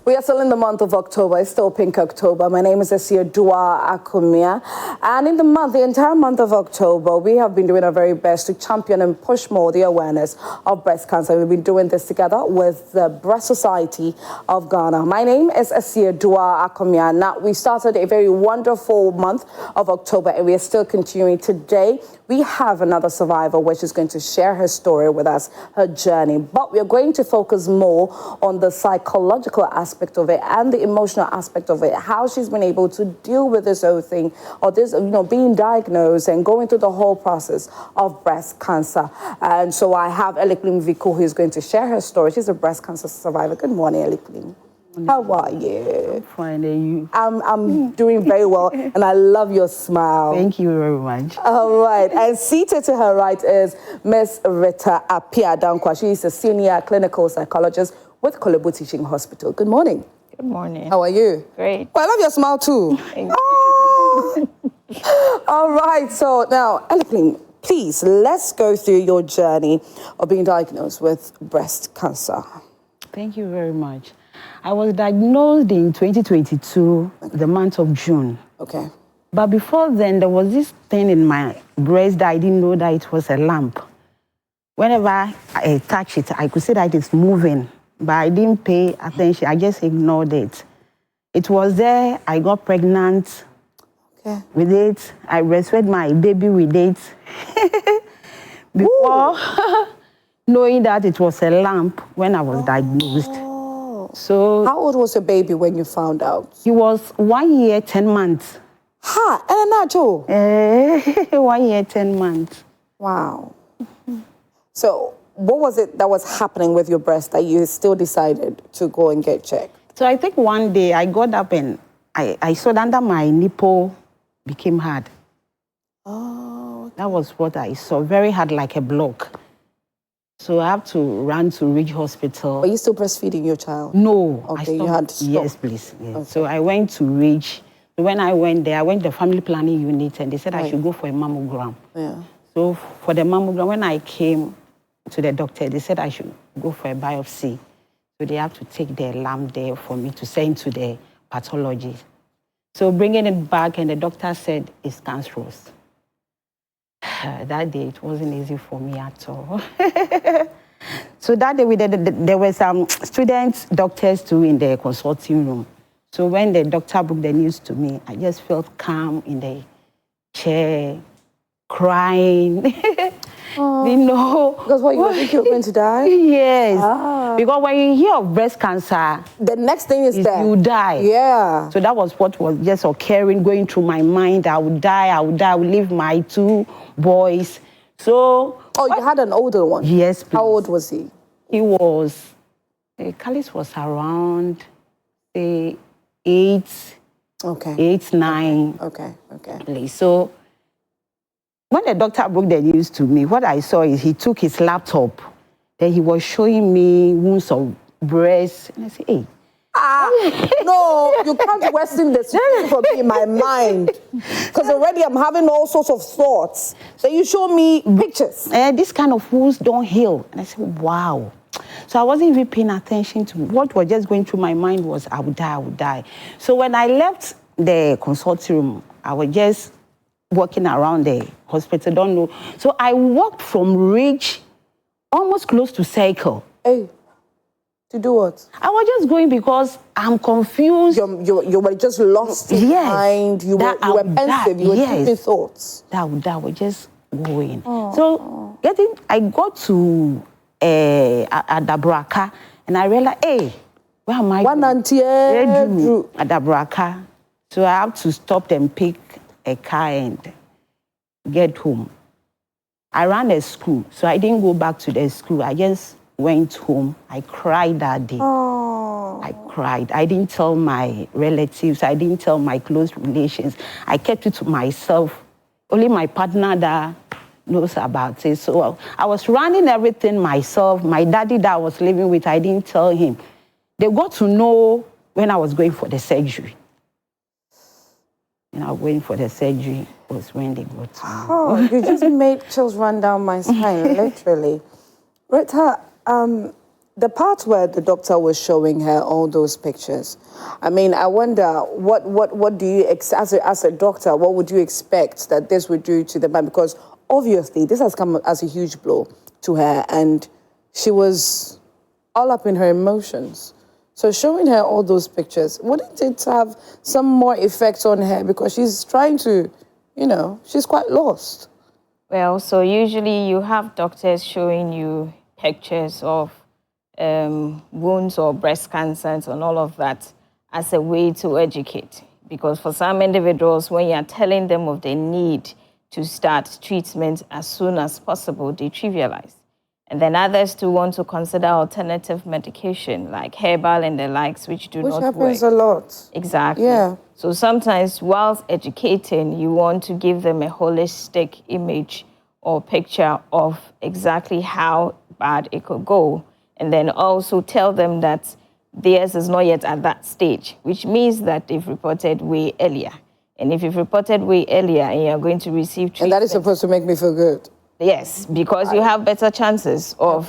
We are still in the month of October. It's still Pink October. My name is Dua Akumia. And in the entire month of October, we have been doing our very best to champion and push more the awareness of breast cancer. We've been doing this together with the Breast Society of Ghana. My name is Dua Akumia. Now, we started a very wonderful month of October, and we are still continuing today. We have another survivor, which is going to share her story with us, her journey. But we are going to focus more on the psychological aspect of it and the emotional aspect of it, how she's been able to deal with this whole thing, or this, being diagnosed and going through the whole process of breast cancer. And so I have Elikplim Viku, who is going to share her story. She's a breast cancer survivor. Good morning, Elikplim. How are you? I'm fine, and you? I'm doing very well, and I love your smile. Thank you very much. All right, and seated to her right is Miss Rita Apia-Dankwa. She is a senior clinical psychologist with Kolebu Teaching Hospital. Good morning. Good morning. How are you? Great. Well, I love your smile too. Thank you. All right, so now, Elikplim, please, let's go through your journey of being diagnosed with breast cancer. Thank you very much. I was diagnosed in 2022, the month of June. Okay. But before then, there was this thing in my breast that I didn't know that it was a lump. Whenever I touch it, I could see that it's moving, but I didn't pay attention. I just ignored it. It was there. I got pregnant with it. I breastfed my baby with it. Before knowing that it was a lump when I was diagnosed. So, how old was your baby when you found out? He was 1 year, 10 months. Ha! And Nacho? 1 year, 10 months. Wow. So, what was it that was happening with your breast that you still decided to go and get checked? So, I think one day I got up and I saw that under my nipple became hard. Oh. Okay. That was what I saw, very hard, like a block. So I have to run to Ridge Hospital. Are you still breastfeeding your child? No. Okay, you had to stop. Yes, please. Yes. Okay. So I went to Ridge. When I went there, I went to the family planning unit, and they said I should go for a mammogram. Yeah. So for the mammogram, when I came to the doctor, they said I should go for a biopsy. So they have to take the lamp there for me to send to the pathologist. So bringing it back, and the doctor said it's cancerous. That day, it wasn't easy for me at all. So that day, there were some students, doctors too, in the consulting room. So when the doctor broke the news to me, I just felt calm in the chair, crying. Because what, you think you were going to die? Yes. Because when you hear of breast cancer, the next thing is that you die. Yeah. So that was what was just occurring, going through my mind. I would die, I would leave my 2 boys. So... Oh, you had an older one? Yes, please. How old was he? He was... Khalis was around, say, 8. Okay. 8, 9. Okay. So... when the doctor broke the news to me, what I saw is he took his laptop, then he was showing me wounds of breast. And I said, hey. No, you can't question this for me in my mind. Because already I'm having all sorts of thoughts. So you show me pictures. This kind of wounds don't heal. And I said, wow. So I wasn't even paying attention to what was just going through my mind was, I would die. So when I left the consulting room, I was just walking around the hospital, don't know. So I walked from Ridge almost close to Circle. Hey, to do what? I was just going because I'm confused. You were just lost in mind. You were pensive. You were deep in thoughts. That was just going. So I got to Adabraka, and I realized, hey, where am I going? Adabraka. So I have to stop and pick a car and get home. I ran a school, so I didn't go back to the school. I just went home. I cried that day. Oh. I cried. I didn't tell my relatives. I didn't tell my close relations. I kept it to myself. Only my partner that knows about it. So I was running everything myself. My daddy that I was living with, I didn't tell him. They got to know when I was going for the surgery. And I was waiting for the surgery was when they got to me. Oh, you just made chills run down my spine, literally. Rita, The part where the doctor was showing her all those pictures, I mean, I wonder what do you as a doctor, what would you expect that this would do to the man? Because obviously this has come as a huge blow to her, and she was all up in her emotions. So showing her all those pictures, wouldn't it have some more effect on her? Because she's trying to, she's quite lost. Well, so usually you have doctors showing you pictures of wounds or breast cancers and all of that as a way to educate. Because for some individuals, when you're telling them of the need to start treatment as soon as possible, they trivialize. And then others too want to consider alternative medication like herbal and the likes, which do not work. Which happens a lot. Exactly. Yeah. So sometimes whilst educating, you want to give them a holistic image or picture of exactly how bad it could go. And then also tell them that theirs is not yet at that stage, which means that they've reported way earlier. And if you've reported way earlier and you're going to receive treatment... And that is supposed to make me feel good. Yes, because you have better chances of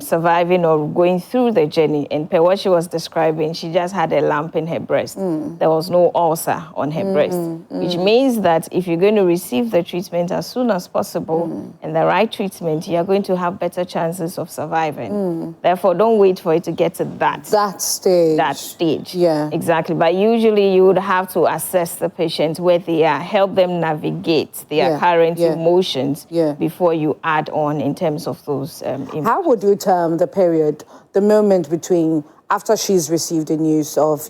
surviving or going through the journey. And per what she was describing, she just had a lump in her breast. There was no ulcer on her breast, which means that if you're going to receive the treatment as soon as possible and the right treatment, you're going to have better chances of surviving. Therefore, don't wait for it to get to that stage. That stage. Yeah. Exactly. But usually you would have to assess the patient where they are, help them navigate their current emotions before you add on in terms of those How would you term the period, the moment between after she's received the news of,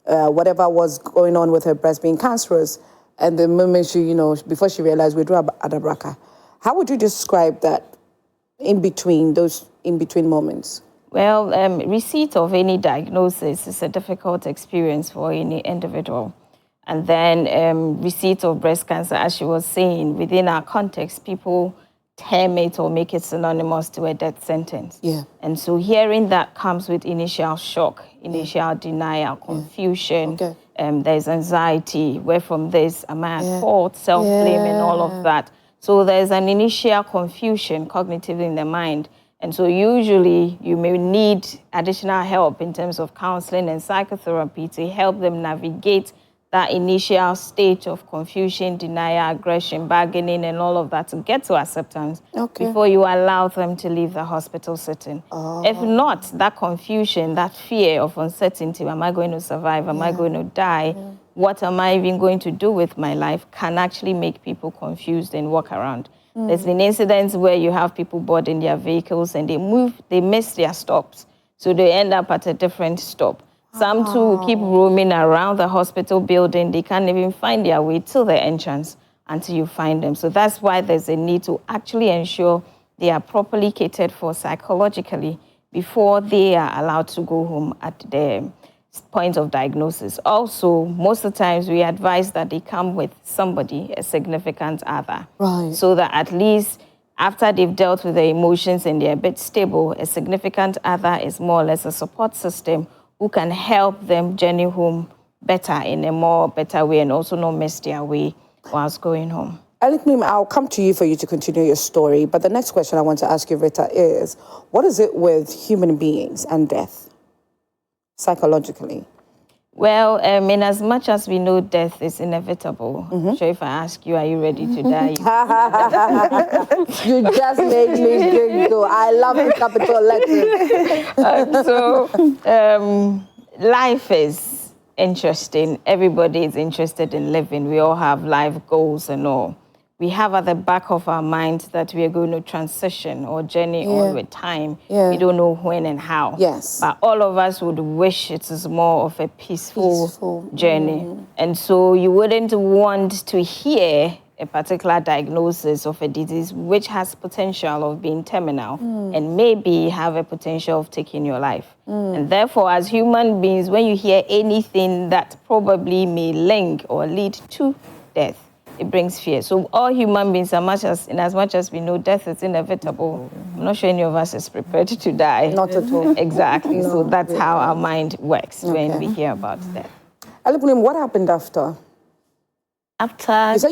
whatever was going on with her breast being cancerous and the moment she, before she realized we drew adabraka? How would you describe that in between moments? Well, receipt of any diagnosis is a difficult experience for any individual. And then receipt of breast cancer, as she was saying, within our context, people term it or make it synonymous to a death sentence. Yeah. And so hearing that comes with initial shock, initial denial, confusion. Okay. There's anxiety. Where from this? Am I at fault? Self-blame and all of that. So there's an initial confusion cognitively in the mind. And so usually you may need additional help in terms of counseling and psychotherapy to help them navigate that initial stage of confusion, denial, aggression, bargaining, and all of that to get to acceptance before you allow them to leave the hospital setting. If not, that confusion, that fear of uncertainty, am I going to survive? Am I going to die? What am I even going to do with my life? Can actually make people confused and walk around. There's been incidents where you have people boarding their vehicles and they miss their stops. So they end up at a different stop. Some too keep roaming around the hospital building. They can't even find their way to the entrance until you find them. So that's why there's a need to actually ensure they are properly catered for psychologically before they are allowed to go home at the point of diagnosis. Also, most of the times we advise that they come with somebody, a significant other. Right. So that at least after they've dealt with their emotions and they're a bit stable, a significant other is more or less a support system who can help them journey home better in a better way and also not miss their way whilst going home. Elikplim, I'll come to you for you to continue your story, but the next question I want to ask you, Rita, is what is it with human beings and death, psychologically? Well, in as much as we know death is inevitable, I'm sure if I ask you, are you ready to die? You just made me giggle. I love the capital letters. So life is interesting. Everybody is interested in living. We all have life goals and all. We have at the back of our minds that we are going to transition or journey on with time. We don't know when and how. Yes. But all of us would wish it is more of a peaceful journey. And so you wouldn't want to hear a particular diagnosis of a disease which has potential of being terminal and maybe have a potential of taking your life. And therefore, as human beings, when you hear anything that probably may link or lead to death, it brings fear. So all human beings, in as much as we know death is inevitable, I'm not sure any of us is prepared to die. Not at all. Exactly. No, so that's how our mind works when we hear about death. Elikplim, what happened after? after... You said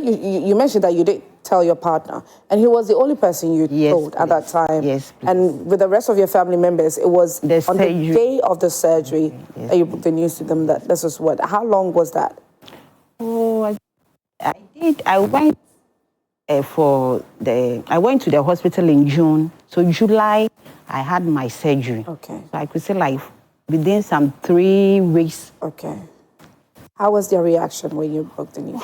you mentioned that you did tell your partner, and he was the only person you told at that time. Yes, please. And with the rest of your family members, it was on the day of the surgery that you broke the news to them that this was what? How long was that? Oh, I did. I went I went to the hospital in June. So July, I had my surgery. Okay. So I could say like within some 3 weeks. Okay. How was their reaction when you broke the news?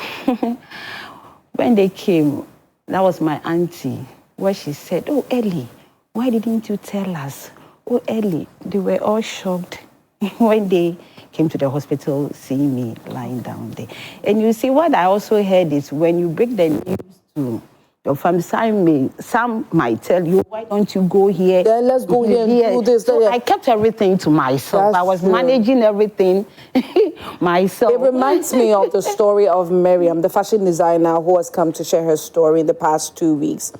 When they came, that was my auntie, where she said, "Oh, Ellie, why didn't you tell us? Oh, Ellie," they were all shocked when they came to the hospital seeing me lying down there. And you see, what I also heard is when you break the news to your family, some might tell you, "Why don't you go here? Yeah, let's go here and do this." So I kept everything to myself. I was managing everything myself. It reminds me of the story of Miriam, the fashion designer who has come to share her story in the past 2 weeks.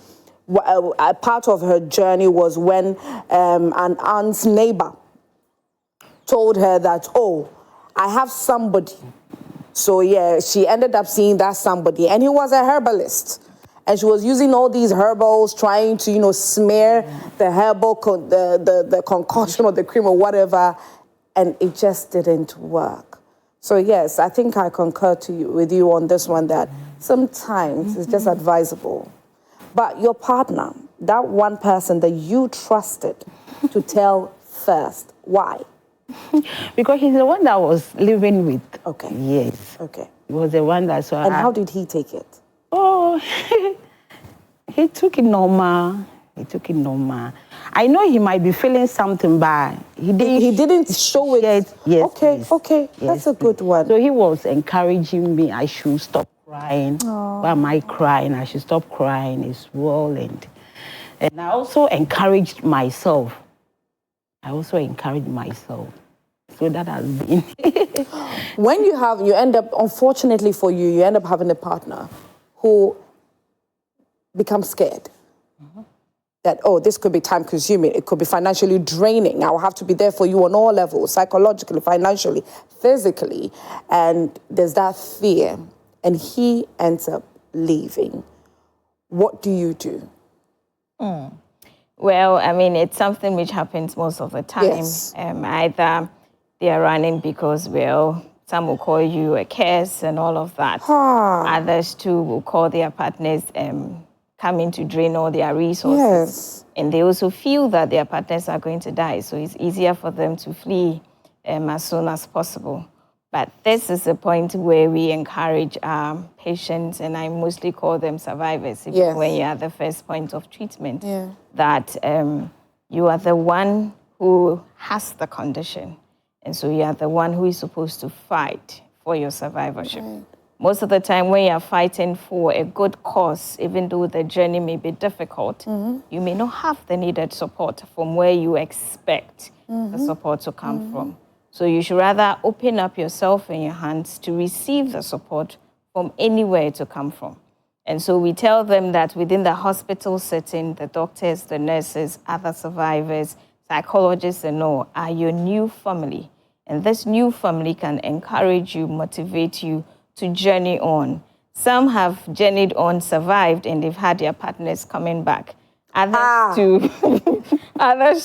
A part of her journey was when an aunt's neighbor told her that, "Oh, I have somebody." So yeah, she ended up seeing that somebody, and he was a herbalist. And she was using all these herbals, trying to, smear the herbal, the concoction or the cream or whatever, and it just didn't work. So yes, I think I concur with you on this one that sometimes it's just advisable. But your partner, that one person that you trusted to tell first, why? Because he's the one that I was living with. Okay. Yes. Okay. He was the one that saw. And how did he take it? Oh, he took it normal. He took it normal. I know he might be feeling something, but he didn't show it. Yes. Okay, please. okay. Yes, that's a please. good one. So he was encouraging me. I should stop crying. Why am I crying? I should stop crying. It's well, and I also encouraged myself. So that has been. When you end up, unfortunately for you, you end up having a partner who becomes scared. That, oh, this could be time consuming. It could be financially draining. I will have to be there for you on all levels, psychologically, financially, physically. And there's that fear. And he ends up leaving. What do you do? Well, I mean, it's something which happens most of the time. Yes. Either they are running because, well, some will call you a curse and all of that. Others, too, will call their partners coming to drain all their resources. Yes. And they also feel that their partners are going to die, so it's easier for them to flee as soon as possible. But this is the point where we encourage our patients, and I mostly call them survivors, even when you are the first point of treatment, that you are the one who has the condition. And so you are the one who is supposed to fight for your survivorship. Most of the time when you're fighting for a good cause, even though the journey may be difficult, you may not have the needed support from where you expect the support to come from. So you should rather open up yourself and your hands to receive the support from anywhere to come from. And so we tell them that within the hospital setting, the doctors, the nurses, other survivors, psychologists and all are your new family. And this new family can encourage you, motivate you to journey on. Some have journeyed on, survived, and they've had their partners coming back. Others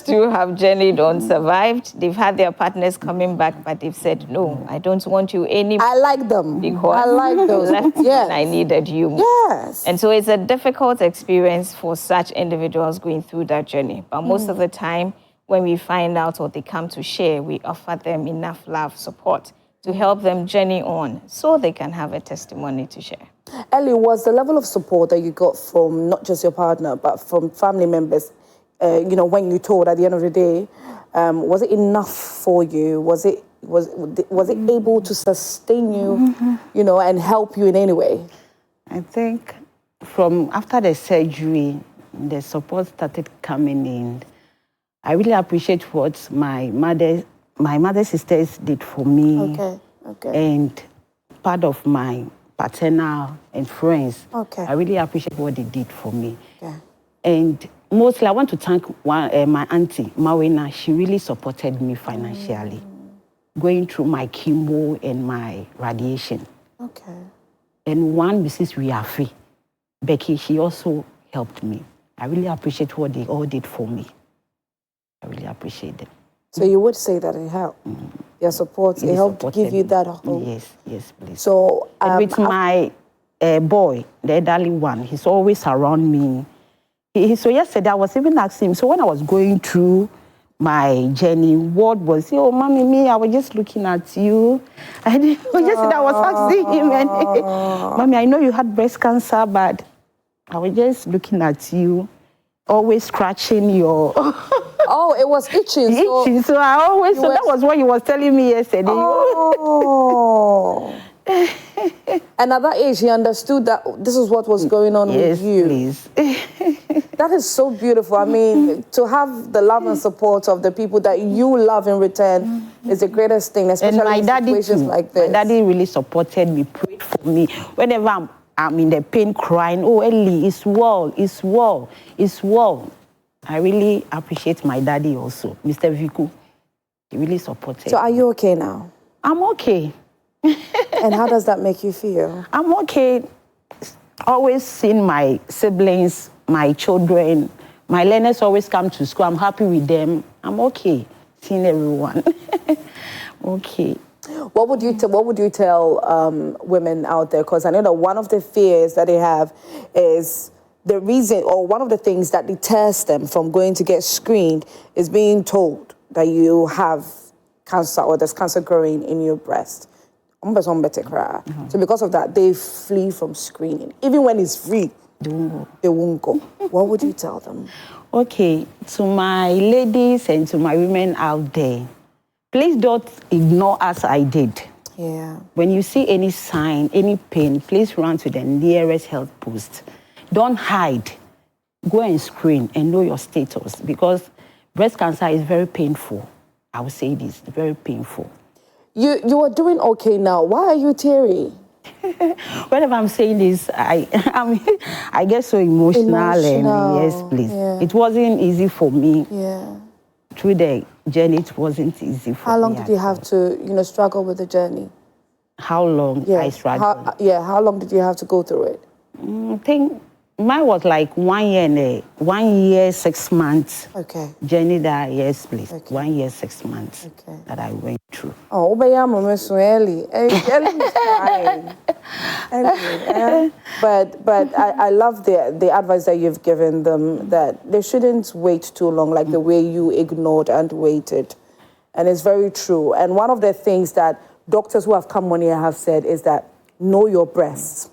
too have journeyed on, survived. They've had their partners coming back, but they've said, "No, I don't want you anymore." I like them. Because I like those. left when I needed you more. Yes. And so it's a difficult experience for such individuals going through that journey. But most of the time, when we find out what they come to share, we offer them enough love, support to help them journey on so they can have a testimony to share. Ellie, was the level of support that you got from not just your partner, but from family members, when you told at the end of the day, was it enough for you? Was it able to sustain you, and help you in any way? I think from after the surgery, the support started coming in. I really appreciate what my mother's sisters did for me. Okay. And part of my paternal and friends. Okay. I really appreciate what they did for me. Yeah. And mostly I want to thank my auntie, Mawena. She really supported me financially, going through my chemo and my radiation. Okay. and one Mrs. Wiafi, Becky, she also helped me. I really appreciate what they all did for me. I really appreciate them. So you would say that it helped? Their support, it helped give you that hope? Yes, please. So with my boy, the elderly one, he's always around me. So yesterday I was even asking him, so when I was going through my journey, what was, oh, mommy, me, I was just looking at you. And yesterday I was asking him, and mommy, I know you had breast cancer, but I was just looking at you, always scratching your... Oh, it was itching. Itching, so I always, so that was what he was telling me yesterday. Oh. And at that age, he understood that this is what was going on with you. Please. That is so beautiful. I mean, to have the love and support of the people that you love in return is the greatest thing, especially in situations like this. My daddy really supported me, prayed for me. Whenever I'm in the pain crying, oh, Ellie, it's well, it's well, it's well. I really appreciate my daddy also, Mr. Viku. He really supported me. So are you okay now? I'm okay. And how does that make you feel? I'm okay. Always seeing my siblings, my children, my learners always come to school. I'm happy with them. I'm okay seeing everyone. Okay. What would you tell women out there? Because I know that one of the fears that they have is the reason, or one of the things that deters them from going to get screened is being told that you have cancer or there's cancer growing in your breast. So because of that, they flee from screening. Even when it's free, they won't go. What would you tell them? Okay, to my ladies and to my women out there, please don't ignore as I did. Yeah. When you see any sign, any pain, please run to the nearest health post. Don't hide. Go and screen and know your status, because breast cancer is very painful. I would say this, very painful. You are doing okay now. Why are you teary? Whenever I'm saying this, I get so emotional. And yes, please. Yeah. It wasn't easy for me. Yeah. Through the journey, it wasn't easy for me. How long did you have to, struggle with the journey? How long I struggled? How long did you have to go through it? I think mine was like 1 year, 1 year, 6 months. Okay. Journey that, yes, please. Okay. 1 year, 6 months. Okay. That I went through. Oh, Ellie is crying. Anyway, but I love the advice that you've given them, that they shouldn't wait too long, like the way you ignored and waited. And it's very true. And one of the things that doctors who have come on here have said is that know your breasts.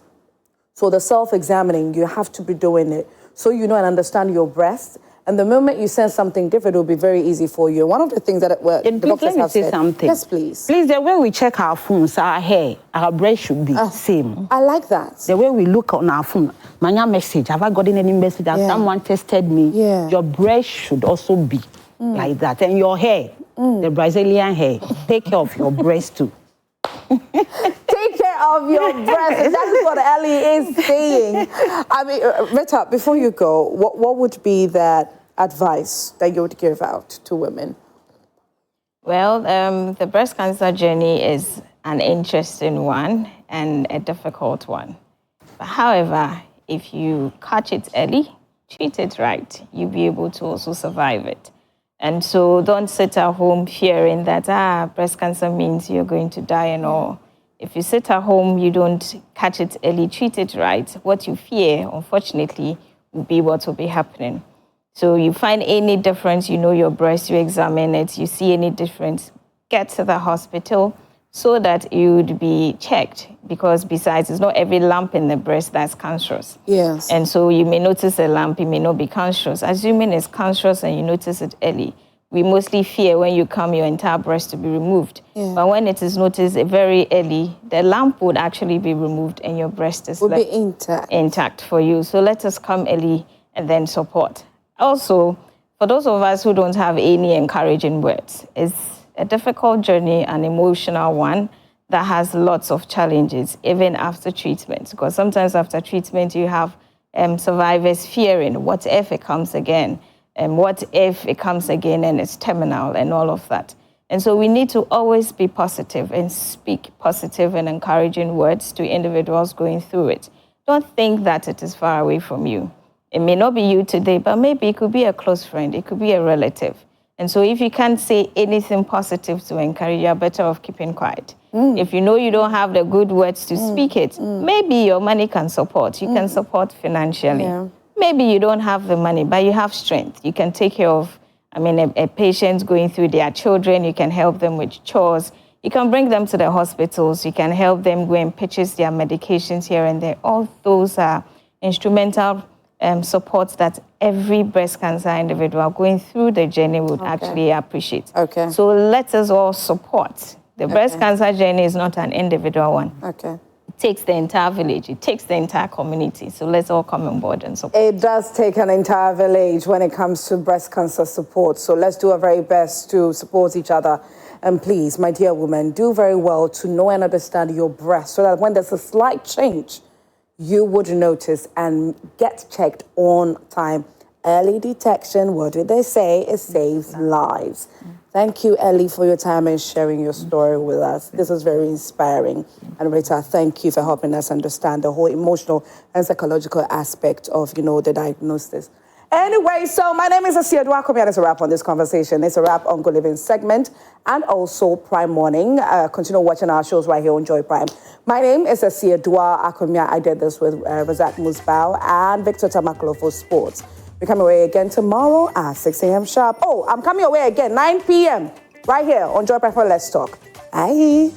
So the self-examining, you have to be doing it so you know and understand your breast. And the moment you sense something different, it will be very easy for you. One of the things that the doctors have said. Something. Yes, please. Please, the way we check our phones, our hair, our breast should be same. I like that. The way we look on our phone, my message, have I gotten any message that someone tested me? Yeah. Your breast should also be like that. And your hair, the Brazilian hair, take care of your breast too. Take care of your breast. That is what Ellie is saying. I mean, Rita, before you go, what would be that advice that you would give out to women? Well, the breast cancer journey is an interesting one and a difficult one. But however, if you catch it early, treat it right, you'll be able to also survive it. And so don't sit at home fearing that, breast cancer means you're going to die and all. If you sit at home, you don't catch it early, treat it right, what you fear, unfortunately, will be what will be happening. So you find any difference, you know your breast, you examine it, you see any difference, get to the hospital so that you would be checked. Because besides, it's not every lump in the breast that's cancerous. Yes. And so you may notice a lump, it may not be cancerous. Assuming it's cancerous and you notice it early, we mostly fear when you come your entire breast to be removed. Yeah. But when it is noticed very early, the lump would actually be removed and your breast is be intact for you. So let us come early and then support. Also, for those of us who don't have any encouraging words, it's a difficult journey, an emotional one that has lots of challenges, even after treatment. Because sometimes after treatment, you have survivors fearing, what if it comes again? And what if it comes again and it's terminal and all of that? And so we need to always be positive and speak positive and encouraging words to individuals going through it. Don't think that it is far away from you. It may not be you today, but maybe it could be a close friend, it could be a relative. And so if you can't say anything positive to encourage, you're better off keeping quiet. If you know you don't have the good words to speak it, maybe your money can support. You can support financially. Yeah. Maybe you don't have the money, but you have strength. You can take care of, a patient going through their children. You can help them with chores. You can bring them to the hospitals. You can help them go and purchase their medications here and there. All those are instrumental supports that every breast cancer individual going through the journey would actually appreciate. Okay. So let us all support. The breast cancer journey is not an individual one. Okay. It takes the entire village. It takes the entire community. So let's all come on board and support. It does take an entire village when it comes to breast cancer support. So let's do our very best to support each other. And please, my dear woman, do very well to know and understand your breast so that when there's a slight change, you would notice and get checked on time. Early detection, what did they say? It saves lives. Thank you, Ellie, for your time and sharing your story with us. This is very inspiring. And Rita, thank you for helping us understand the whole emotional and psychological aspect of, the diagnosis. Anyway, so my name is Asia Duakomi, and it's a wrap on this conversation. It's a wrap on Good Living segment and also Prime Morning. Continue watching our shows right here on Joy Prime. My name is Asia Duakomi. I did this with Razak Musbao and Victor Tamaklo for sports. We're coming away again tomorrow at 6 a.m. sharp. Oh, I'm coming away again, 9 p.m. right here on Joy Prime for Let's Talk. Bye.